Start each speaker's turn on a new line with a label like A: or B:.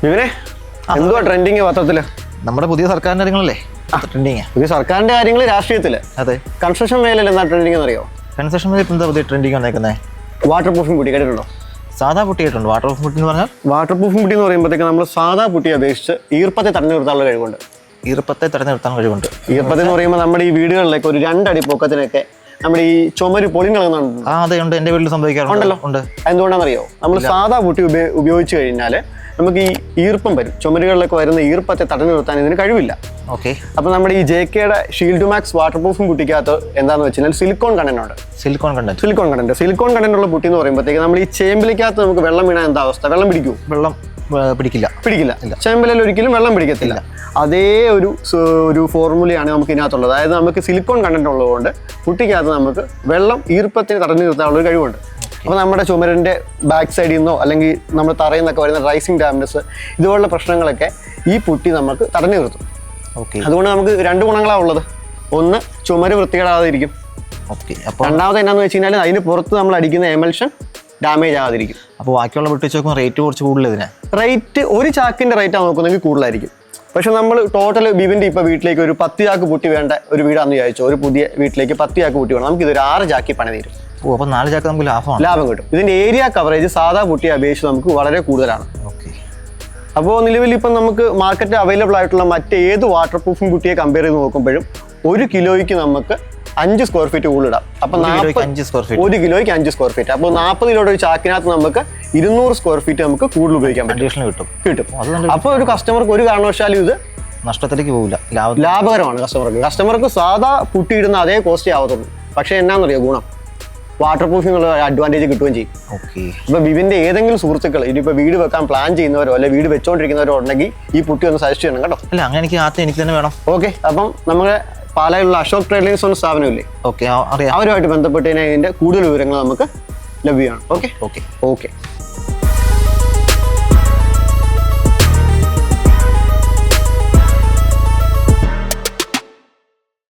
A: ഇവനെ എന്തുവാ ട്രെൻഡിങ് പത്രത്തില്?
B: നമ്മുടെ പുതിയ സർക്കാരിന്റെ കാര്യങ്ങളല്ലേ ട്രെൻഡിങ്?
A: പുതിയ സർക്കാരിന്റെ കാര്യങ്ങൾ രാഷ്ട്രീയത്തില്.
B: അതെ.
A: കൺസ്ട്രക്ഷൻ മേഖലയിൽ എന്താ ട്രെൻഡിങ് എന്നറിയോ?
B: കൺസ്ട്രക്ഷൻ മേഖല എന്താ പുതിയ ട്രെൻഡിങ് വന്നേക്കുന്നത്?
A: വാട്ടർ പ്രൂഫിംഗ് പുട്ടി കേട്ടിട്ടുണ്ടോ?
B: സാധാ പുട്ടിയിട്ടുണ്ട്. വാട്ടർ പ്രൂഫ് പുട്ടി എന്ന് പറഞ്ഞാൽ
A: വാട്ടർ പ്രൂഫിംഗ് പുട്ടി എന്ന് പറയുമ്പോഴത്തേക്ക് നമ്മൾ സാധാ പുട്ടിയെ അപേക്ഷിച്ച് ഈർപ്പത്തെ തടഞ്ഞു നിർത്താനുള്ള കഴിവുണ്ട്.
B: ഈർപ്പത്തെ തടഞ്ഞു നിർത്താൻ കഴിവുണ്ട്.
A: ഈർപ്പത്തെ എന്ന് പറയുമ്പോൾ നമ്മുടെ ഈ വീടുകളിലേക്ക് ഒരു 2 അടി പൊക്കത്തിനൊക്കെ നമ്മുടെ ഈ ചുമര് പൊളിഞ്ഞിളകുന്നുണ്ട്.
B: അതെ ഉണ്ട്, എന്റെ വീട്ടിൽ സംഭവിക്കാറുണ്ടല്ലോ. ഉണ്ട്.
A: എന്തുകൊണ്ടാണെന്നറിയോ? നമ്മൾ സാധാ പുട്ടി ഉപയോഗിച്ച് കഴിഞ്ഞാൽ നമുക്ക് ഈ ഈർപ്പം വരും. ചുമരുകളിലൊക്കെ വരുന്ന ഈർപ്പത്തെ തടഞ്ഞു നിർത്താൻ ഇതിന് കഴിവില്ല.
B: ഓക്കെ.
A: അപ്പോൾ നമ്മുടെ ഈ JKയുടെ ഷീൽഡ് മാക്സ് വാട്ടർ പ്രൂഫിംഗ് പുട്ടിക്കകത്ത് എന്താണെന്ന് വെച്ച് കഴിഞ്ഞാൽ സിലിക്കോൺ കണ്ടന്റ് ഉണ്ട്.
B: സിലിക്കോൺ
A: കണ്ടന്റ് ഉള്ള പുട്ടി എന്ന് പറയുമ്പോഴത്തേക്ക് നമ്മൾ ഈ ചേമ്പിലേക്കകത്ത് നമുക്ക് വെള്ളം വീണാൽ എന്താ അവസ്ഥ? വെള്ളം പിടിക്കൂ?
B: വെള്ളം പിടിക്കില്ല.
A: ചേമ്പിലിൽ ഒരിക്കലും വെള്ളം പിടിക്കത്തില്ല. അതേ ഒരു ഫോർമുലയാണ് നമുക്ക് ഇതിനകത്തുള്ളത്. അതായത് നമുക്ക് സിലിക്കോൺ കണ്ടന്റ് ഉള്ളതുകൊണ്ട് പുട്ടിക്കകത്ത് നമുക്ക് വെള്ളം ഈർപ്പത്തിന് തടഞ്ഞു നിർത്താനുള്ള ഒരു കഴിവുണ്ട്. അപ്പോൾ നമ്മുടെ ചുമരിൻ്റെ ബാക്ക് സൈഡിൽ നിന്നോ അല്ലെങ്കിൽ നമ്മൾ തറയിൽ നിന്നൊക്കെ വരുന്ന റൈസിങ് ഡാമേജസ് ഇതുപോലുള്ള പ്രശ്നങ്ങളൊക്കെ ഈ പുട്ടി നമുക്ക് തടഞ്ഞു നിർത്തും.
B: ഓക്കെ.
A: അതുകൊണ്ട് നമുക്ക് 2 ഗുണങ്ങളാണ് ഉള്ളത്. ഒന്ന്, ചുമര് വൃത്തികേടാകാതിരിക്കും.
B: ഓക്കെ.
A: രണ്ടാമത് എന്നാന്ന് വെച്ച് കഴിഞ്ഞാൽ അതിന് പുറത്ത് നമ്മൾ അടിക്കുന്ന എമൽഷൻ ഡാമേജ് ആകാതിരിക്കും.
B: അപ്പോൾ ബാക്കിയുള്ള പുട്ടി വെച്ച് നോക്കുമ്പോൾ റേറ്റ് കുറച്ച് കൂടുതൽ. ഇതിന്
A: റേറ്റ് ഒരു ചാക്കിൻ്റെ റേറ്റാണ് നോക്കുന്നെങ്കിൽ കൂടുതലായിരിക്കും. പക്ഷെ നമ്മൾ ടോട്ടൽ ബിബിൻ്റെ ഇപ്പോൾ വീട്ടിലേക്ക് ഒരു 10 ചാക്ക് പുട്ടി വേണ്ട ഒരു വീടാണെന്ന് വിചാരിച്ചു. ഒരു പുതിയ വീട്ടിലേക്ക് 10 ചാക്ക് പുട്ടി വേണം. നമുക്കിതൊരു 6 ചാക്കി പണി തീരും.
B: അപ്പോൾ 4 ചാക്ക് നമുക്ക് ലാഭം കിട്ടും.
A: ഇതിൻ്റെ ഏരിയ കവറേജ് സാധാ പുട്ടിയെ അപേക്ഷിച്ച് നമുക്ക് വളരെ കൂടുതലാണ്.
B: ഓക്കെ.
A: അപ്പോൾ നിലവിൽ ഇപ്പം നമുക്ക് മാർക്കറ്റിൽ അവൈലബിൾ ആയിട്ടുള്ള മറ്റേത് വാട്ടർ പ്രൂഫിംഗ് പുട്ടിയെ കമ്പയർ ചെയ്ത് നോക്കുമ്പോഴും 1 കിലോയ്ക്ക് നമുക്ക് 5 സ്ക്വയർ ഫീറ്റ് കൂടുതലിടാം. അപ്പം 1 കിലോയ്ക്ക് 5 സ്ക്വയർ ഫീറ്റ്. അപ്പോൾ 40 കിലോയുടെ ഒരു ചാക്കിനകത്ത് നമുക്ക് 200 സ്ക്വയർ ഫീറ്റ് നമുക്ക് കൂടുതൽ ഉപയോഗിക്കാൻ കിട്ടും. അപ്പോൾ ഒരു കസ്റ്റമർക്ക് ഒരു കാരണവശാലും ഇത്
B: നഷ്ടത്തിലേക്ക് പോകില്ല,
A: ലാഭകരമാണ്. കസ്റ്റമർക്ക് സാധാ പുട്ടി ഇടുന്ന അതേ കോസ്റ്റേ ആവത്തുള്ളൂ. പക്ഷേ എന്നാണെന്നറിയോ ഗുണം? വാട്ടർ പ്രൂഫിംഗ് ഉള്ള അഡ്വാൻറ്റേജ് കിട്ടുകയും ചെയ്യും.
B: ഓക്കെ.
A: ഇപ്പോൾ വിവിൻ്റെ ഏതെങ്കിലും സുഹൃത്തുക്കൾ ഇനിയിപ്പോൾ വീട് വെക്കാൻ പ്ലാൻ ചെയ്യുന്നവരോ അല്ലെങ്കിൽ വീട് വെച്ചുകൊണ്ടിരിക്കുന്നവരോ ഉണ്ടെങ്കിൽ ഈ പുട്ടി ഒന്ന് സജസ്റ്റ് ചെയ്യണം കേട്ടോ.
B: അല്ല, അങ്ങനെ എനിക്ക് തന്നെ വേണം.
A: ഓക്കെ. അപ്പം നമ്മുടെ പാലായിലുള്ള അശോക് ട്രേഡിംഗ്സ് എന്ന സ്ഥാപനമില്ലേ?
B: ഓക്കെ. അറിയാം.
A: അവരുമായിട്ട് ബന്ധപ്പെട്ട് ഇതിൻ്റെ കൂടുതൽ വിവരങ്ങൾ നമുക്ക് ലഭ്യമാണ്. ഓക്കെ.